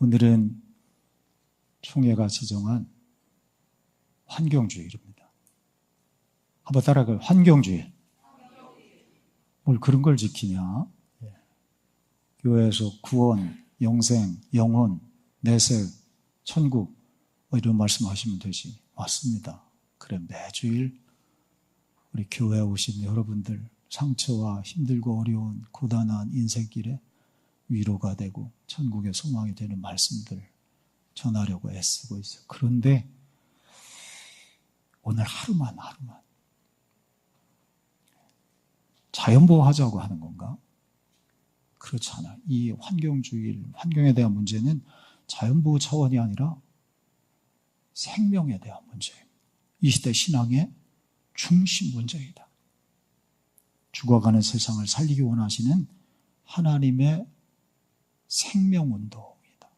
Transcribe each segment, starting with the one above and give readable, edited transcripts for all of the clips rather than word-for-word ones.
오늘은 총회가 지정한 환경주일입니다. 한번 따라가요. 환경주일. 뭘 그런 걸 지키냐? 교회에서 구원, 영생, 영혼, 내세, 천국 이런 말씀하시면 되지. 맞습니다. 그래, 매주일 우리 교회에 오신 여러분들 상처와 힘들고 어려운 고단한 인생길에 위로가 되고 천국의 소망이 되는 말씀들 전하려고 애쓰고 있어요. 그런데 오늘 하루만 자연보호하자고 하는 건가? 그렇지 않아요. 이 환경주의, 환경에 대한 문제는 자연보호 차원이 아니라 생명에 대한 문제예요. 이 시대 신앙의 중심 문제이다. 죽어가는 세상을 살리기 원하시는 하나님의 생명운동이다.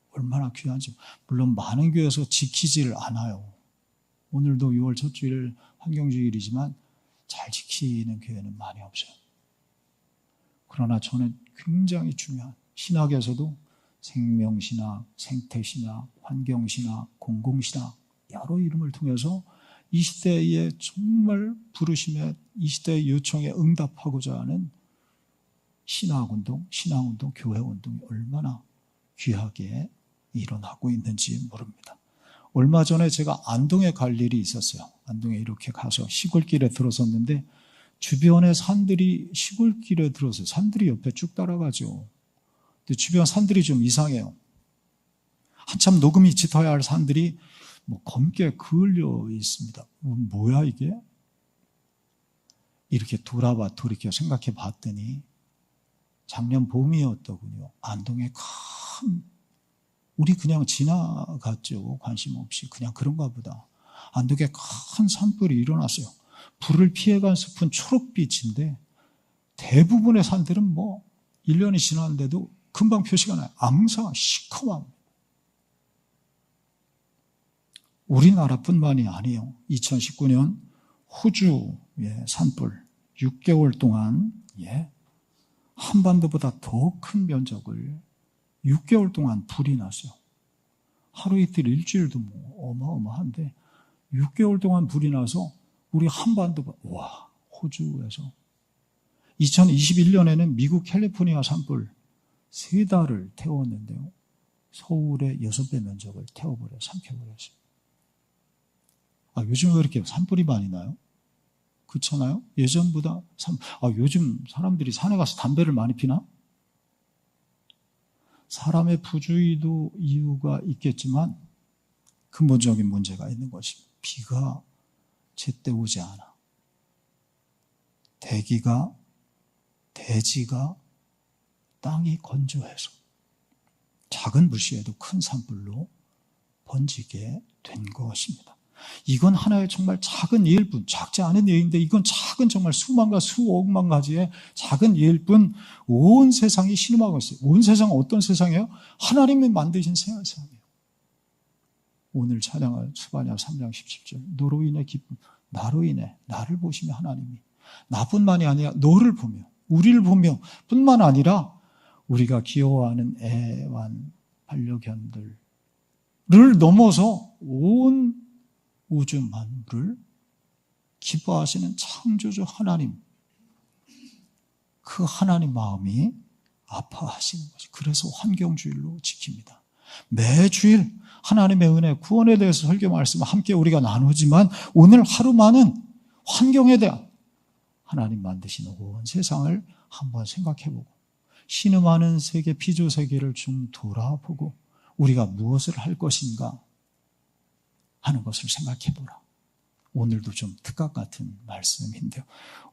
얼마나 귀한지. 물론 많은 교회에서 지키질 않아요. 오늘도 6월 첫 주일 환경주일이지만 잘 지키는 교회는 많이 없어요. 그러나 저는 굉장히 중요한, 신학에서도 생명신학, 생태신학, 환경신학, 공공신학 여러 이름을 통해서 이 시대에 정말 부르심에, 이 시대의 요청에 응답하고자 하는 신학운동, 신앙운동, 교회운동이 얼마나 귀하게 일어나고 있는지 모릅니다. 얼마 전에 제가 안동에 갈 일이 있었어요. 안동에 이렇게 가서 시골길에 들어섰는데 주변에 산들이, 시골길에 들어서 산들이 옆에 쭉 따라가죠. 근데 주변 산들이 좀 이상해요. 한참 녹음이 짙어야 할 산들이 검게 그을려 있습니다. 뭐야 이게? 이렇게 돌이켜 생각해 봤더니 작년 봄이었더군요. 안동에 큰, 우리 그냥 지나갔죠. 관심 없이. 그냥 그런가 보다. 안동에 큰 산불이 일어났어요. 불을 피해간 숲은 초록빛인데 대부분의 산들은 1년이 지났는데도 금방 표시가 나요. 앙상, 시커먼. 우리나라뿐만이 아니에요. 2019년 호주의 산불 6개월 동안 한반도보다 더 큰 면적을 6개월 동안 불이 났어요. 하루 이틀 일주일도 어마어마한데 6개월 동안 불이 나서 우리 한반도가 호주에서 2021년에는 미국 캘리포니아 산불 3달을 태웠는데요. 서울의 6배 면적을 삼켜버렸어요. 요즘 왜 이렇게 산불이 많이 나요? 그렇잖아요? 예전보다 요즘 사람들이 산에 가서 담배를 많이 피나? 사람의 부주의도 이유가 있겠지만 근본적인 문제가 있는 것입니다. 비가 제때 오지 않아. 대지가 땅이 건조해서 작은 불씨에도 큰 산불로 번지게 된 것입니다. 이건 하나의 정말 작은 예일 뿐, 작지 않은 예인데 이건 작은 정말 수만과 수억만 가지의 작은 예일 뿐 온 세상이 신음하고 있어요. 온 세상은 어떤 세상이에요? 하나님이 만드신 세상이에요. 오늘 찬양할 스바냐 3장 17절 너로 인해 기쁨, 나로 인해 나를 보시며 하나님이 나뿐만이 아니라 너를 보며 우리를 보며 뿐만 아니라 우리가 귀여워하는 애완 반려견들을 넘어서 온 우주 만물을 기뻐하시는 창조주 하나님, 그 하나님 마음이 아파하시는 것이, 그래서 환경주일로 지킵니다. 매주일 하나님의 은혜, 구원에 대해서 설교 말씀을 함께 우리가 나누지만 오늘 하루만은 환경에 대한 하나님 만드신 온 세상을 한번 생각해보고 신음하는 세계, 피조 세계를 좀 돌아보고 우리가 무엇을 할 것인가 하는 것을 생각해보라. 오늘도 좀 특각 같은 말씀인데요.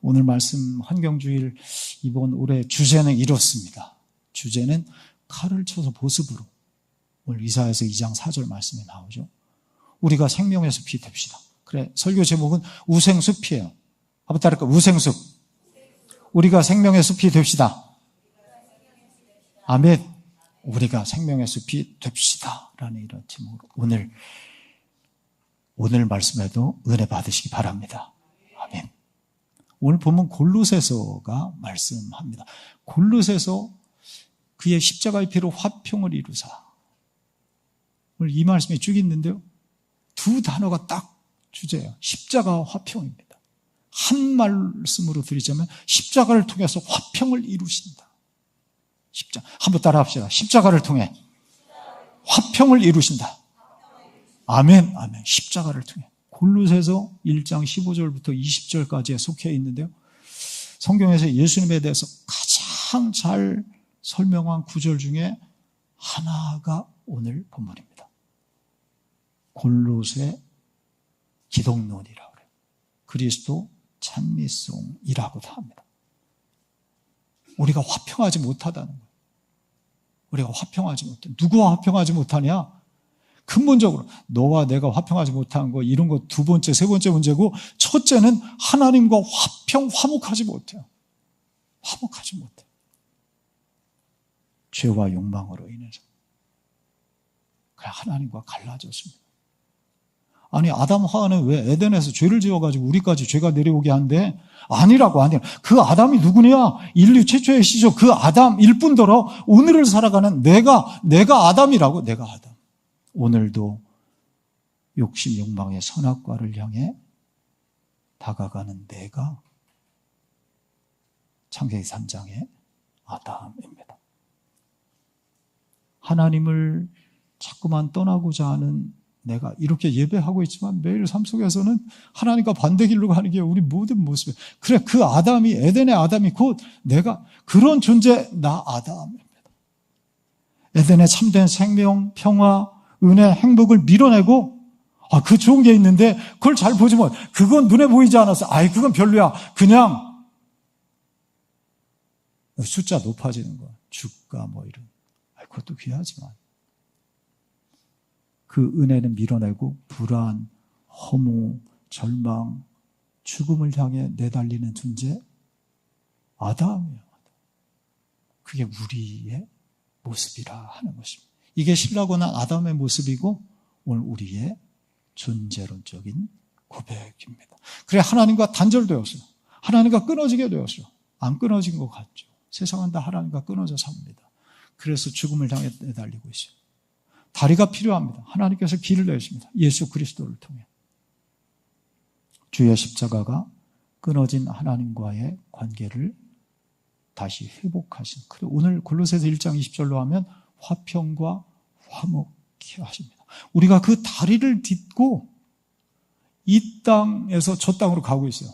오늘 말씀 환경주일 이번 올해 주제는 이렇습니다. 주제는 칼을 쳐서 보습으로. 오늘 이사야서 2장 4절 말씀에 나오죠. 우리가 생명의 숲이 됩시다. 그래, 설교 제목은 우생숲이에요. 한번 따를까? 우생숲. 우리가 생명의 숲이 됩시다. 아멘. 우리가 생명의 숲이 됩시다. 라는 이런 제목으로 오늘 말씀에도 은혜 받으시기 바랍니다. 아멘. 오늘 보면 골로새서가 말씀합니다. 골로새서 그의 십자가의 피로 화평을 이루사. 오늘 이 말씀이 쭉 있는데요. 두 단어가 딱 주제예요. 십자가와 화평입니다. 한 말씀으로 드리자면 십자가를 통해서 화평을 이루신다. 한번 따라 합시다. 십자가를 통해 화평을 이루신다. 아멘, 아멘. 십자가를 통해. 골로새서 1장 15절부터 20절까지에 속해 있는데요. 성경에서 예수님에 대해서 가장 잘 설명한 구절 중에 하나가 오늘 본문입니다. 골로새 기독론이라고 그래요. 그리스도 찬미송이라고도 합니다. 우리가 화평하지 못하다는 거예요. 우리가 화평하지 못해. 누구와 화평하지 못하냐? 근본적으로 너와 내가 화평하지 못한 거, 이런 거 두 번째, 세 번째 문제고, 첫째는 하나님과 화목하지 못해요. 화목하지 못해요. 죄와 욕망으로 인해서 그냥 하나님과 갈라졌습니다. 아니, 아담 하와는 왜 에덴에서 죄를 지어가지고 우리까지 죄가 내려오게 한데? 아니라고. 그 아담이 누구냐? 인류 최초의 시조 그 아담일 뿐더러 오늘을 살아가는 내가 아담이라고. 내가 아담. 오늘도 욕심, 욕망의 선악과를 향해 다가가는 내가 창세기 3장의 아담입니다. 하나님을 자꾸만 떠나고자 하는 내가 이렇게 예배하고 있지만 매일 삶 속에서는 하나님과 반대 길로 가는 게 우리 모든 모습이에요. 그래, 그 아담이, 에덴의 아담이 곧 내가, 그런 존재, 나 아담입니다. 에덴의 참된 생명, 평화, 은혜, 행복을 밀어내고, 그 좋은 게 있는데 그걸 잘 보지 못. 그건 눈에 보이지 않아서 그건 별로야. 그냥 숫자 높아지는 거야. 주가 뭐 이런. 그것도 귀하지만 그 은혜는 밀어내고 불안, 허무, 절망, 죽음을 향해 내달리는 존재 아담이에요. 그게 우리의 모습이라 하는 것입니다. 이게 신라고 난 아담의 모습이고 오늘 우리의 존재론적인 고백입니다. 그래, 하나님과 단절되었어요. 하나님과 끊어지게 되었어요. 안 끊어진 것 같죠. 세상은 다 하나님과 끊어져 삽니다. 그래서 죽음을 향해 내달리고 있어요. 다리가 필요합니다. 하나님께서 길을 내십니다. 예수 그리스도를 통해. 주의 십자가가 끊어진 하나님과의 관계를 다시 회복하신. 그리고 오늘 골로새서 1장 20절로 하면 화평과 화목케 하십니다. 우리가 그 다리를 딛고 이 땅에서 저 땅으로 가고 있어요.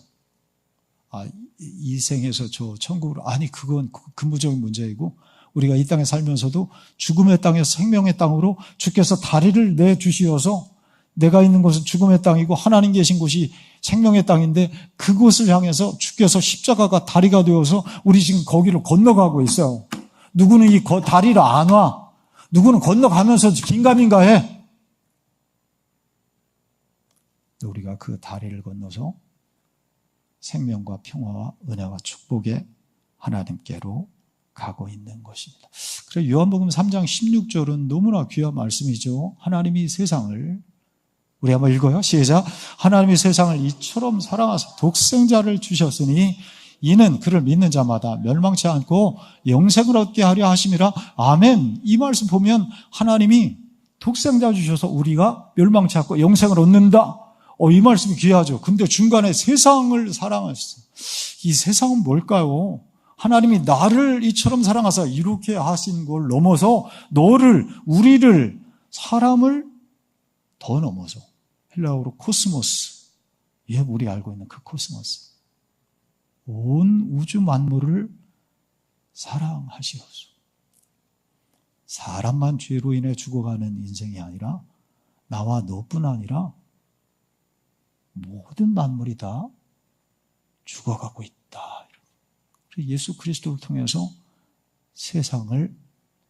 이 생에서 저 천국으로. 그건 근본적인 문제이고, 우리가 이 땅에 살면서도 죽음의 땅에서 생명의 땅으로 주께서 다리를 내주시어서 내가 있는 곳은 죽음의 땅이고 하나님 계신 곳이 생명의 땅인데, 그곳을 향해서 주께서 십자가가 다리가 되어서 우리 지금 거기를 건너가고 있어요. 누구는 이 다리를 안 와. 누구는 건너가면서 긴가민가 해. 우리가 그 다리를 건너서 생명과 평화와 은혜와 축복의 하나님께로 가고 있는 것입니다. 그래서 요한복음 3장 16절은 너무나 귀한 말씀이죠. 하나님이 세상을, 우리 한번 읽어요. 시작. 하나님이 세상을 이처럼 사랑하사 독생자를 주셨으니 이는 그를 믿는 자마다 멸망치 않고 영생을 얻게 하려 하심이라. 아멘. 이 말씀 보면 하나님이 독생자 주셔서 우리가 멸망치 않고 영생을 얻는다. 이 말씀이 귀하죠. 근데 중간에 세상을 사랑하셨어요. 이 세상은 뭘까요? 하나님이 나를 이처럼 사랑하사 이렇게 하신 걸 넘어서 너를, 우리를, 사람을 더 넘어서 헬라어로 코스모스, 우리 알고 있는 그 코스모스, 온 우주 만물을 사랑하시옵소서. 사람만 죄로 인해 죽어가는 인생이 아니라 나와 너뿐 아니라 모든 만물이 다 죽어가고 있다. 예수 그리스도를 통해서 세상을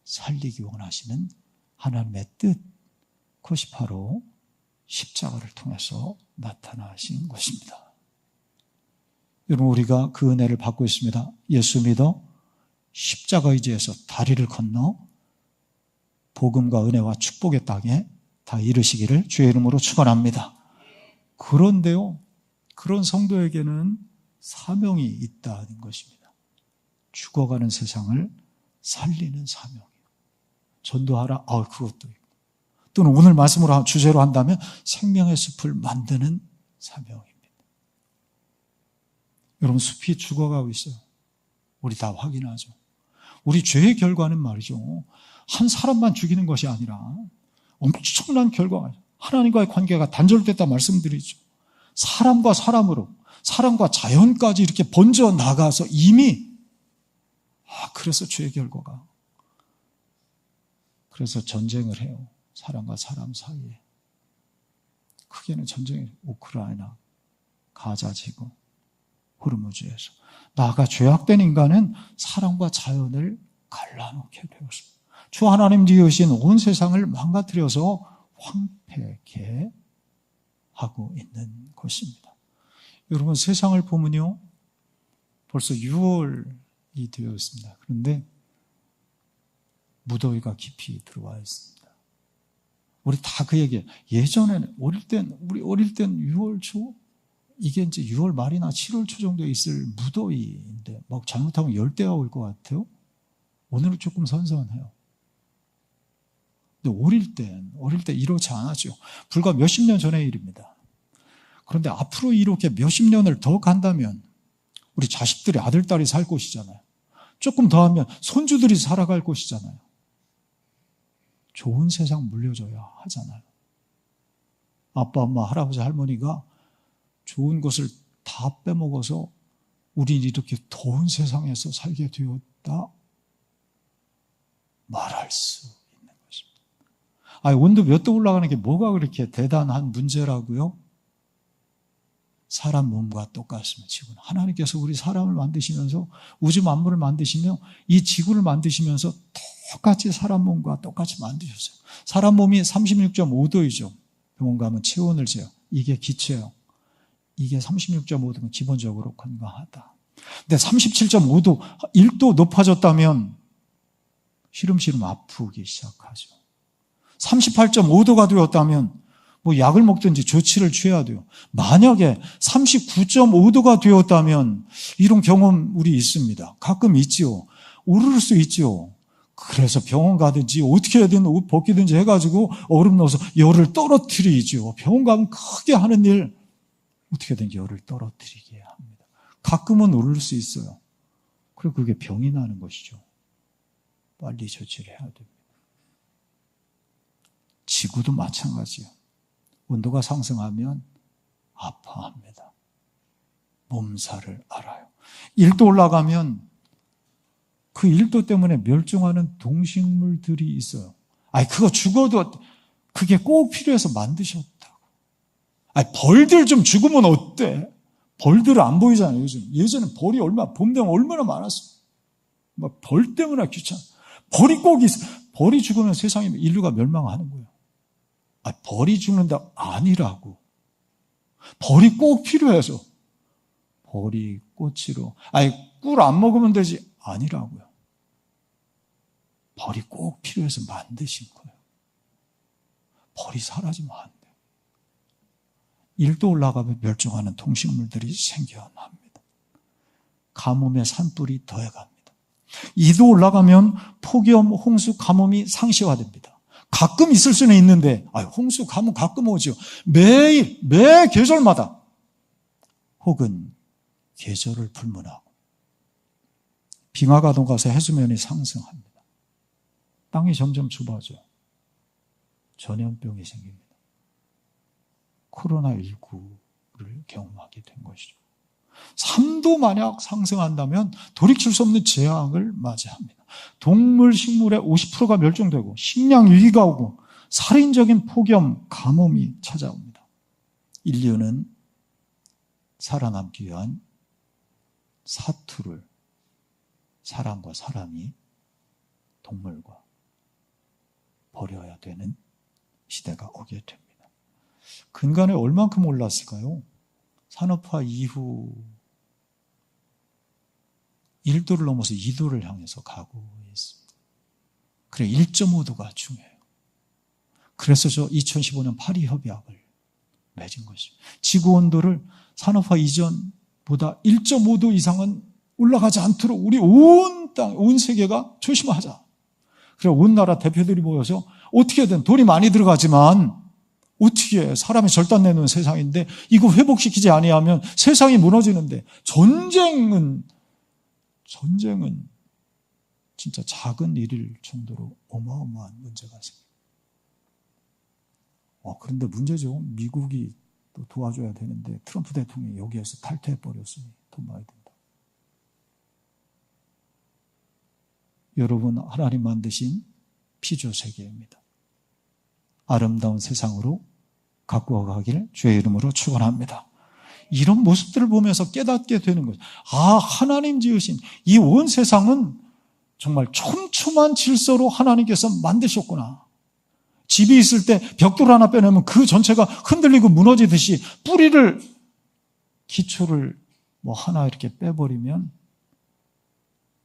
살리기 원하시는 하나님의 뜻, 그것이 바로 십자가를 통해서 나타나신 것입니다. 여러분, 우리가 그 은혜를 받고 있습니다. 예수 믿어 십자가 의지에서 다리를 건너 복음과 은혜와 축복의 땅에 다 이르시기를 주의 이름으로 축원합니다. 그런데요, 그런 성도에게는 사명이 있다는 것입니다. 죽어가는 세상을 살리는 사명이에요. 전도하라? 그것도 있고. 또는 오늘 말씀으로 주제로 한다면 생명의 숲을 만드는 사명입니다. 여러분, 숲이 죽어가고 있어요. 우리 다 확인하죠. 우리 죄의 결과는 말이죠, 한 사람만 죽이는 것이 아니라 엄청난 결과가, 하나님과의 관계가 단절됐다 말씀드리죠. 사람과 사람으로, 사람과 자연까지 이렇게 번져 나가서 이미, 그래서 죄의 결과가, 그래서 전쟁을 해요. 사람과 사람 사이에. 크게는 전쟁이 우크라이나, 가자 지구, 호르무즈에서. 나아가 죄악된 인간은 사람과 자연을 갈라놓게 되었습니다. 주 하나님 지으신 온 세상을 망가뜨려서 황폐케 하고 있는 것입니다. 여러분, 세상을 보면요, 벌써 6월이 되어 있습니다. 그런데 무더위가 깊이 들어와 있습니다. 우리 다 그 얘기예요. 예전에는 우리 어릴 땐 6월 초, 이게 이제 6월 말이나 7월 초 정도에 있을 무더위인데 막 잘못하면 열대가 올 것 같아요. 오늘은 조금 선선해요. 근데 어릴 때 이렇지 않았죠. 불과 몇십 년 전의 일입니다. 그런데 앞으로 이렇게 몇십 년을 더 간다면 우리 자식들이 아들, 딸이 살 곳이잖아요. 조금 더 하면 손주들이 살아갈 곳이잖아요. 좋은 세상 물려줘야 하잖아요. 아빠, 엄마, 할아버지, 할머니가 좋은 것을 다 빼먹어서 우린 이렇게 더운 세상에서 살게 되었다 말할 수 있는 것입니다. 온도 몇 도 올라가는 게 뭐가 그렇게 대단한 문제라고요? 사람 몸과 똑같습니다. 지구는 하나님께서 우리 사람을 만드시면서 우주 만물을 만드시며 이 지구를 만드시면서 똑같이 사람 몸과 똑같이 만드셨어요. 사람 몸이 36.5도이죠. 병원 가면 체온을 재요. 이게 기체예요. 이게 36.5도면 기본적으로 건강하다. 근데 37.5도, 1도 높아졌다면 시름시름 아프기 시작하죠. 38.5도가 되었다면 약을 먹든지 조치를 취해야 돼요. 만약에 39.5도가 되었다면 이런 경험 우리 있습니다. 가끔 있지요. 오를 수 있지요. 그래서 병원 가든지 어떻게 해야든 옷 벗기든지 해가지고 얼음 넣어서 열을 떨어뜨리죠. 병원 가면 크게 하는 일, 어떻게든 열을 떨어뜨리게 합니다. 가끔은 오를 수 있어요. 그리고 그게 병이 나는 것이죠. 빨리 조치를 해야 됩니다. 지구도 마찬가지예요. 온도가 상승하면 아파합니다. 몸살을 앓아요. 1도 올라가면 그 1도 때문에 멸종하는 동식물들이 있어요. 그거 죽어도 그게 꼭 필요해서 만드셨다고. 벌들 좀 죽으면 어때? 벌들은 안 보이잖아요, 요즘. 예전에 벌이 봄 되면 얼마나 많았어요. 벌 때문에 귀찮아. 벌이 꼭 있어. 벌이 죽으면 세상에 인류가 멸망하는 거예요. 벌이 죽는다 아니라고. 벌이 꼭 필요해서. 벌이 꽃으로. 꿀 안 먹으면 되지 아니라고요. 벌이 꼭 필요해서 만드신 거예요. 벌이 사라지면 안 돼요. 1도 올라가면 멸종하는 동식물들이 생겨납니다. 가뭄의 산불이 더해갑니다. 2도 올라가면 폭염, 홍수, 가뭄이 상시화됩니다. 가끔 있을 수는 있는데, 홍수, 가뭄 가끔 오죠. 매일, 매 계절마다. 혹은 계절을 불문하고. 빙하가 녹아서 해수면이 상승합니다. 땅이 점점 좁아져. 전염병이 생깁니다. 코로나19를 경험하게 된 것이죠. 3도 만약 상승한다면 돌이킬 수 없는 재앙을 맞이합니다. 동물, 식물의 50%가 멸종되고 식량 위기가 오고 살인적인 폭염, 가뭄이 찾아옵니다. 인류는 살아남기 위한 사투를 사람과 사람이 동물과 버려야 되는 시대가 오게 됩니다. 근간에 얼만큼 올랐을까요? 산업화 이후 1도를 넘어서 2도를 향해서 가고 있습니다. 그래 1.5도가 중요해요. 그래서 저 2015년 파리 협약을 맺은 것입니다. 지구 온도를 산업화 이전보다 1.5도 이상은 올라가지 않도록 우리 온 온 세계가 조심하자. 그래서 온 나라 대표들이 모여서 어떻게든 돈이 많이 들어가지만 어떻게 사람이 절단 내놓은 세상인데 이거 회복시키지 아니하면 세상이 무너지는데 전쟁은 진짜 작은 일일 정도로 어마어마한 문제가 생겨요. 그런데 문제죠. 미국이 또 도와줘야 되는데 트럼프 대통령이 여기에서 탈퇴해버렸으니 돈 많이 든다. 여러분, 하나님 만드신 피조 세계입니다. 아름다운 세상으로 갖고 가기를 주의 이름으로 축원합니다. 이런 모습들을 보면서 깨닫게 되는 거죠. 하나님 지으신 이 온 세상은 정말 촘촘한 질서로 하나님께서 만드셨구나. 집이 있을 때 벽돌 하나 빼내면 그 전체가 흔들리고 무너지듯이 기초를 하나 이렇게 빼버리면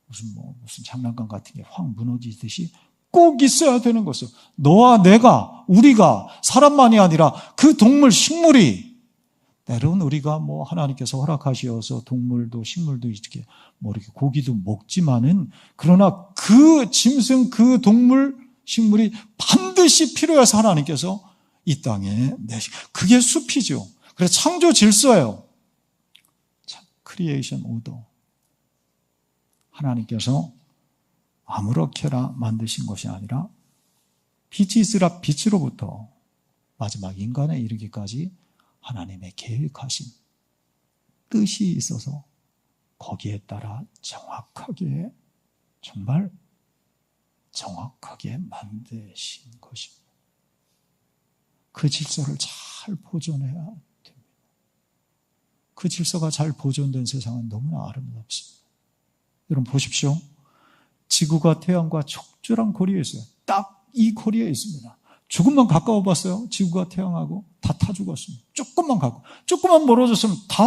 무슨 장난감 같은 게 확 무너지듯이 꼭 있어야 되는 것이요. 너와 내가, 우리가, 사람만이 아니라 그 동물, 식물이, 때론 우리가 하나님께서 허락하셔서 동물도 식물도 이렇게 고기도 먹지만은, 그러나 그 짐승, 그 동물, 식물이 반드시 필요해서 하나님께서 이 땅에 내신, 그게 숲이죠. 그래서 창조 질서예요. 크리에이션 오더. 하나님께서 아무렇게나 만드신 것이 아니라 빛이 있으라 빛으로부터 마지막 인간에 이르기까지 하나님의 계획하신 뜻이 있어서 거기에 따라 정확하게, 정말 정확하게 만드신 것입니다. 그 질서를 잘 보존해야 됩니다. 그 질서가 잘 보존된 세상은 너무나 아름답습니다. 여러분 보십시오. 지구가 태양과 적절한 거리에 있어요. 딱 이 거리에 있습니다. 조금만 가까워 봤어요. 지구가 태양하고 다 타 죽었습니다. 조금만 멀어졌으면 다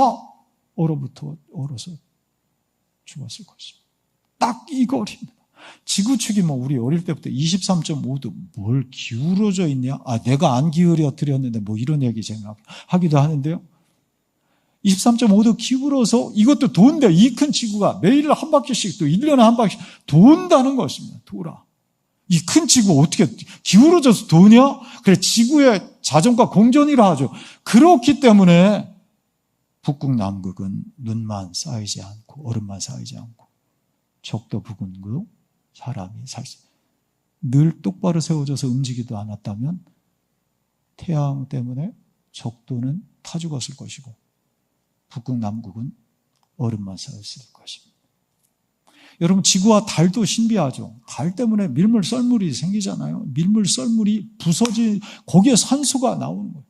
얼어서 죽었을 것입니다. 딱 이 거리입니다. 지구축이 우리 어릴 때부터 23.5도 뭘 기울어져 있냐? 내가 안 기울여뜨렸는데 이런 얘기 생각하기도 하는데요. 23.5도 기울어서 이것도 돈대. 이 큰 지구가 매일 한 바퀴씩 또 1년에 한 바퀴씩 돈다는 것입니다. 돌아. 이 큰 지구 어떻게 기울어져서 도냐? 그래, 지구의 자전과 공전이라 하죠. 그렇기 때문에 북극 남극은 눈만 쌓이지 않고 얼음만 쌓이지 않고 적도 북극 사람이 늘 똑바로 세워져서 움직이도 않았다면 태양 때문에 적도는 타 죽었을 것이고 북극 남극은 얼음만 쌓였을 것입니다. 여러분, 지구와 달도 신비하죠. 달 때문에 밀물 썰물이 생기잖아요. 밀물 썰물이 거기에 산소가 나오는 거예요.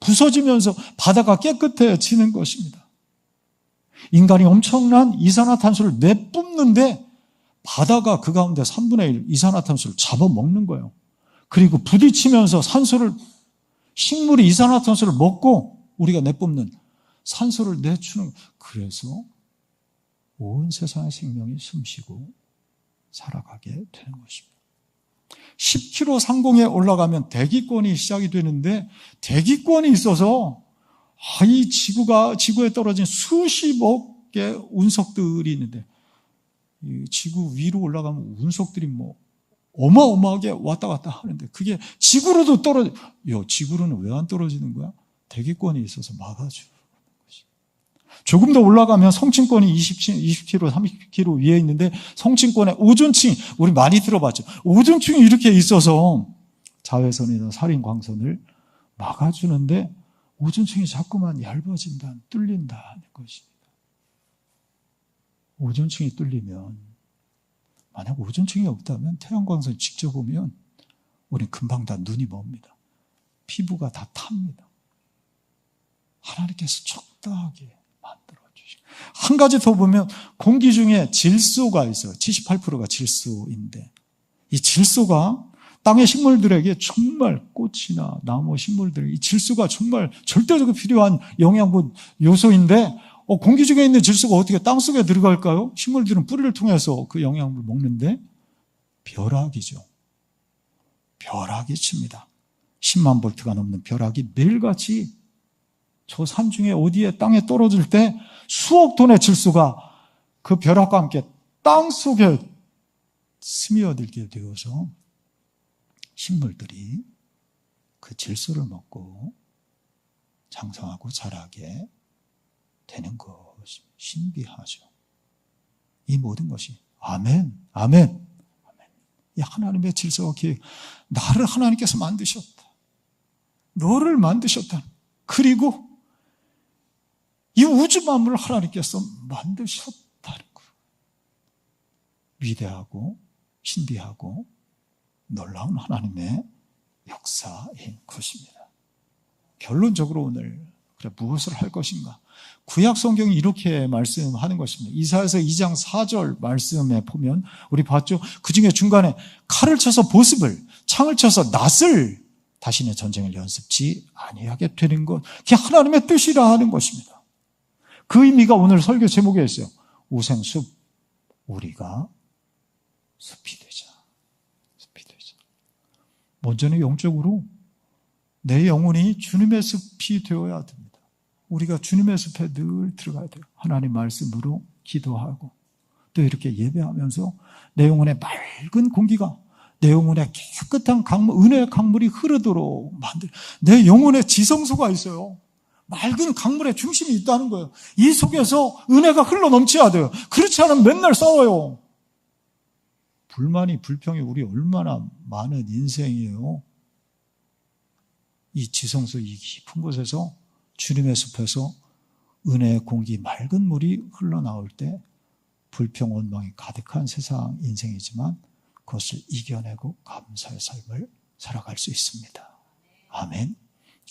부서지면서 바다가 깨끗해지는 것입니다. 인간이 엄청난 이산화탄소를 내뿜는데 바다가 그 가운데 3분의 1 이산화탄소를 잡아먹는 거예요. 그리고 부딪히면서 식물이 이산화탄소를 먹고 우리가 내뿜는 산소를 내주는, 그래서 온 세상의 생명이 숨쉬고 살아가게 되는 것입니다. 10km 상공에 올라가면 대기권이 시작이 되는데, 대기권이 있어서 이 지구에 떨어진 수십억 개의 운석들이 있는데, 이 지구 위로 올라가면 운석들이 어마어마하게 왔다 갔다 하는데, 그게 지구로도 지구로는 왜 안 떨어지는 거야? 대기권이 있어서 막아주는 것이. 조금 더 올라가면 성층권이 20km, 30km 위에 있는데, 성층권에 오존층, 우리 많이 들어봤죠. 오존층이 이렇게 있어서 자외선이나 살인광선을 막아주는데, 오존층이 자꾸만 얇아진다, 뚫린다는 것입니다. 오존층이 뚫리면, 만약 오존층이 없다면 태양광선 직접 보면 우린 금방 다 눈이 멉니다. 피부가 다 탑니다. 하나님께서 적당하게 만들어주시고, 한 가지 더 보면 공기 중에 질소가 있어요. 78%가 질소인데, 이 질소가 땅의 식물들에게 정말, 꽃이나 나무 식물들에게 이 질소가 정말 절대적으로 필요한 영양분 요소인데, 공기 중에 있는 질소가 어떻게 땅속에 들어갈까요? 식물들은 뿌리를 통해서 그 영양분을 먹는데, 벼락이죠. 벼락이 칩니다. 10만 볼트가 넘는 벼락이 매일같이 저 산중에 어디에 땅에 떨어질 때 수억 톤의 질소가 그 벼락과 함께 땅 속에 스며들게 되어서 식물들이 그 질소를 먹고 장성하고 자라게 되는 것이 신비하죠. 이 모든 것이 아멘, 아멘, 아멘. 이 하나님의 질서와 계획, 나를 하나님께서 만드셨다. 너를 만드셨다. 그리고 이 우주 만물을 하나님께서 만드셨다는 거예요. 위대하고 신비하고 놀라운 하나님의 역사인 것입니다. 결론적으로 오늘 무엇을 할 것인가? 구약 성경이 이렇게 말씀하는 것입니다. 이사야서 2장 4절 말씀에 보면 우리 봤죠? 그 중에 중간에 칼을 쳐서 보습을, 창을 쳐서 낫을 다시는 전쟁을 연습지 아니하게 되는 것, 그게 하나님의 뜻이라 하는 것입니다. 그 의미가 오늘 설교 제목에 있어요. 우생숲, 우리가 숲이 되자. 숲이 되자. 먼저는 영적으로 내 영혼이 주님의 숲이 되어야 됩니다. 우리가 주님의 숲에 늘 들어가야 돼요. 하나님 말씀으로 기도하고 또 이렇게 예배하면서 내 영혼에 맑은 공기가, 내 영혼에 깨끗한 강물, 은혜의 강물이 흐르도록 만들. 내 영혼에 지성소가 있어요. 맑은 강물의 중심이 있다는 거예요. 이 속에서 은혜가 흘러 넘쳐야 돼요. 그렇지 않으면 맨날 싸워요. 불만이, 불평이 우리 얼마나 많은 인생이에요. 이 지성소, 이 깊은 곳에서 주님의 숲에서 은혜의 공기, 맑은 물이 흘러나올 때 불평, 원망이 가득한 세상 인생이지만 그것을 이겨내고 감사의 삶을 살아갈 수 있습니다. 아멘.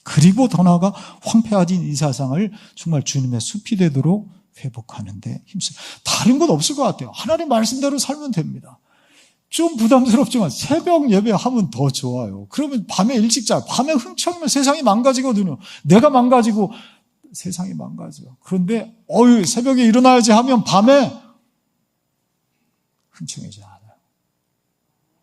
그리고 더 나아가 황폐해진 이 세상을 정말 주님의 숲이 되도록 회복하는 데 힘쓰. 다른 건 없을 것 같아요. 하나님 말씀대로 살면 됩니다. 좀 부담스럽지만 새벽 예배하면 더 좋아요. 그러면 밤에 일찍 자요. 밤에 흥청이면 세상이 망가지거든요. 내가 망가지고 세상이 망가져요. 그런데 새벽에 일어나야지 하면 밤에 흥청이지 않아요.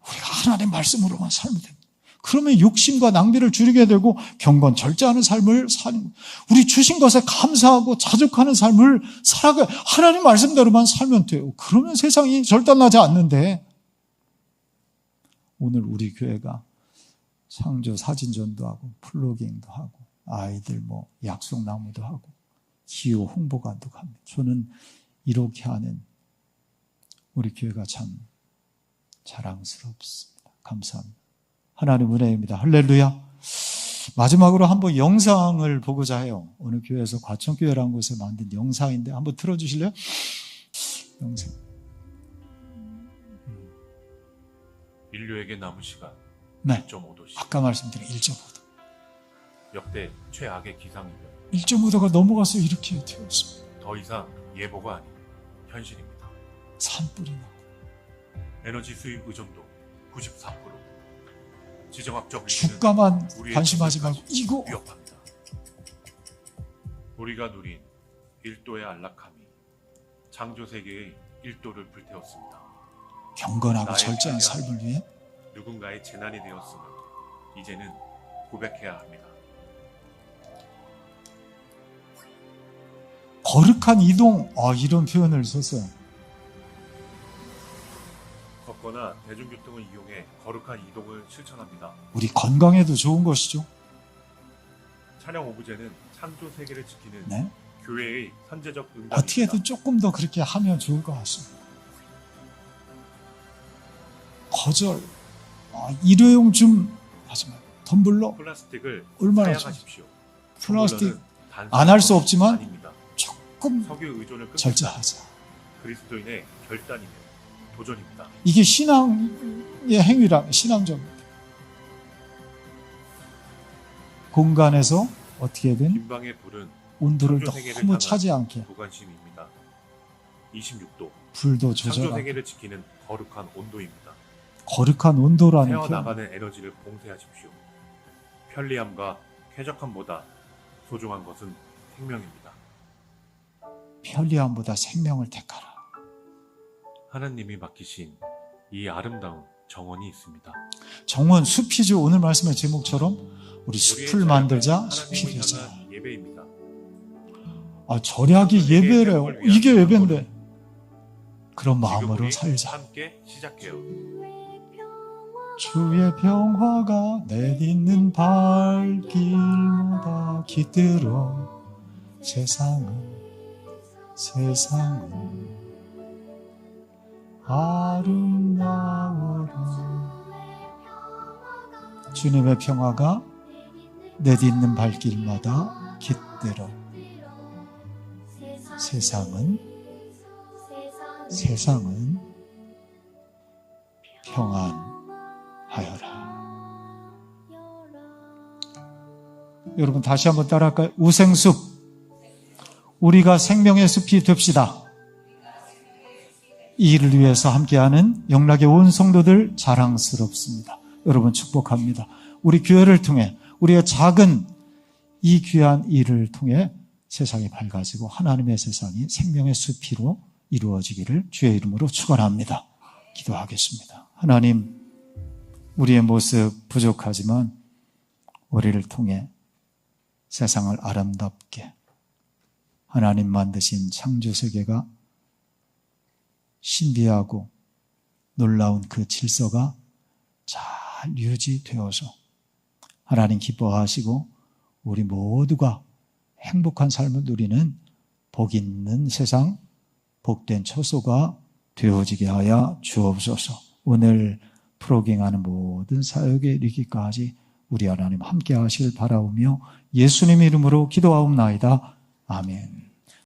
우리가 하나님 말씀으로만 살면 됩니다. 그러면 욕심과 낭비를 줄이게 되고 경건 절제하는 삶을 사는, 우리 주신 것에 감사하고 자족하는 삶을 살아가, 하나님 말씀대로만 살면 돼요. 그러면 세상이 절단나지 않는데, 오늘 우리 교회가 상조 사진전도 하고 플로깅도 하고 아이들 약속 나무도 하고 기호 홍보관도 합니다. 저는 이렇게 하는 우리 교회가 참 자랑스럽습니다. 감사합니다. 하나님 은혜입니다. 할렐루야. 마지막으로 한번 영상을 보고자 해요. 어느 교회에서 과천교회라는 곳에 만든 영상인데 한번 틀어주실래요? 영상. 인류에게 남은 시간 네. 1.5도씩. 아까 말씀드린 1.5도. 역대 최악의 기상이며 1.5도가 넘어가서 이렇게 되었습니다. 더 이상 예보가 아닌 현실입니다. 산불이 나고 에너지 수입 의존도 94%. 지정학적 주가만 우리의 관심하지 말고 이거 위협합니다. 우리가 누린 1도의 안락함이 창조세계의 1도를 불태웠습니다. 경건하고 절제한 삶을 위해 누군가의 재난이 되었음을 이제는 고백해야 합니다. 거룩한 이동, 이런 표현을 썼어요. 걷거나 대중교통을 이용해 거룩한 이동을 실천합니다. 우리 건강에도 좋은 것이죠. 찬양 오브제는 창조 세계를 지키는 네? 교회의 선제적 응답입니다. 어떻게든 조금 더 그렇게 하면 좋을 것 같습니다. 거절, 일회용 좀 하지 말고 텀블러 플라스틱을 얼마나 사양하십시오. 플라스틱 안 할 수 없지만 아닙니다. 조금 석유 의존을 끊겠다. 절제하자. 그리스도인의 결단이며 도전입니다. 이게 신앙의 행위라, 신앙적입니다. 공간에서 어떻게든 빈방의 불은 온도를 창조 세계를 너무 향한 차지 않게 무관심입니다. 26도. 불도 창조 조절하고 세계를 지키는 거룩한 온도입니다. 거룩한 온도라는 표현. 새어나가는 에너지를 봉쇄하십시오. 편리함과 쾌적함보다 소중한 것은 생명입니다. 편리함보다 생명을 택하라. 하나님이 맡기신 이 아름다운 정원이 있습니다. 정원, 숲이죠. 오늘 말씀의 제목처럼 우리 우리의 숲을 만들자, 절약은 숲이 하나님을 되자. 향한 예배입니다. 절약이 예배래요. 이게 예배인데 그런 지금 마음으로 우리 살자. 함께 시작해요. 주의 평화가 내딛는 발길마다 깃들어 세상은 아름다워라. 주님의 평화가 내딛는 발길마다 깃들어 세상은 평안하여라. 여러분 다시 한번 따라할까요? 우생숲, 우리가 생명의 숲이 됩시다. 이 일을 위해서 함께하는 영락의 온 성도들 자랑스럽습니다. 여러분 축복합니다. 우리 교회를 통해, 우리의 작은 이 귀한 일을 통해 세상이 밝아지고 하나님의 세상이 생명의 숲이로 이루어지기를 주의 이름으로 축원합니다. 기도하겠습니다. 하나님, 우리의 모습 부족하지만 우리를 통해 세상을 아름답게 하나님 만드신 창조 세계가 신비하고 놀라운 그 질서가 잘 유지되어서 하나님 기뻐하시고 우리 모두가 행복한 삶을 누리는 복 있는 세상, 복된 처소가 되어지게 하여 주옵소서. 오늘 프로깅하는 모든 사역에 이르기까지 우리 하나님 함께 하시길 바라오며 예수님 이름으로 기도하옵나이다. 아멘.